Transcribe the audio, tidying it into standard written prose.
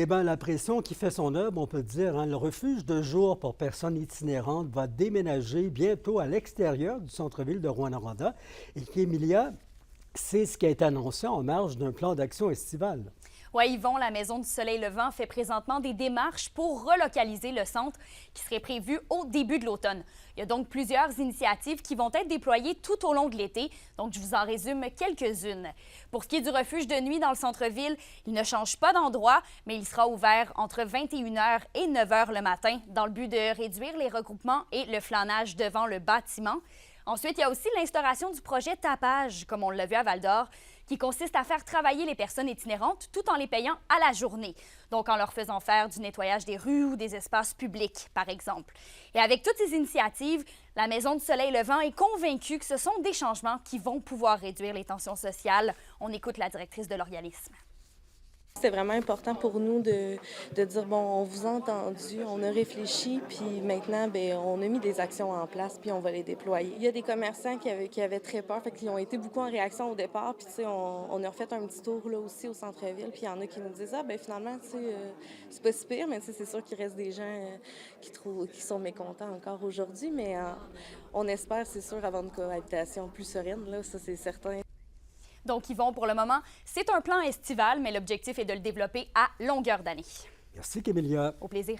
Eh bien, la pression qui fait son œuvre, on peut dire, hein. Le refuge de jour pour personnes itinérantes va déménager bientôt à l'extérieur du centre-ville de Rouyn-Noranda. Et qu'Emilia, c'est ce qui a été annoncé en marge d'un plan d'action estival. Oui, Yvon, la Maison du Soleil Levant fait présentement des démarches pour relocaliser le centre qui serait prévu au début de l'automne. Il y a donc plusieurs initiatives qui vont être déployées tout au long de l'été, donc je vous en résume quelques-unes. Pour ce qui est du refuge de nuit dans le centre-ville, il ne change pas d'endroit, mais il sera ouvert entre 21h et 9h le matin dans le but de réduire les regroupements et le flânage devant le bâtiment. Ensuite, il y a aussi l'instauration du projet Tapage, comme on l'a vu à Val-d'Or, qui consiste à faire travailler les personnes itinérantes tout en les payant à la journée, donc en leur faisant faire du nettoyage des rues ou des espaces publics, par exemple. Et avec toutes ces initiatives, la Maison du Soleil Levant est convaincue que ce sont des changements qui vont pouvoir réduire les tensions sociales. On écoute la directrice de l'organisme. C'était vraiment important pour nous de dire, bon, on vous a entendu, on a réfléchi, puis maintenant, bien, on a mis des actions en place, puis on va les déployer. Il y a des commerçants qui avaient très peur, fait qu'ils ont été beaucoup en réaction au départ, puis tu sais, on a refait un petit tour là aussi au centre-ville, puis il y en a qui nous disent, ah, bien finalement, tu sais, c'est pas si pire, mais tu sais, c'est sûr qu'il reste des gens qui sont mécontents encore aujourd'hui, mais on espère, c'est sûr, avoir une cohabitation plus sereine, là, ça c'est certain. Donc, Yvon, pour le moment, c'est un plan estival, mais l'objectif est de le développer à longueur d'année. Merci, Qu'Emilia. Au plaisir.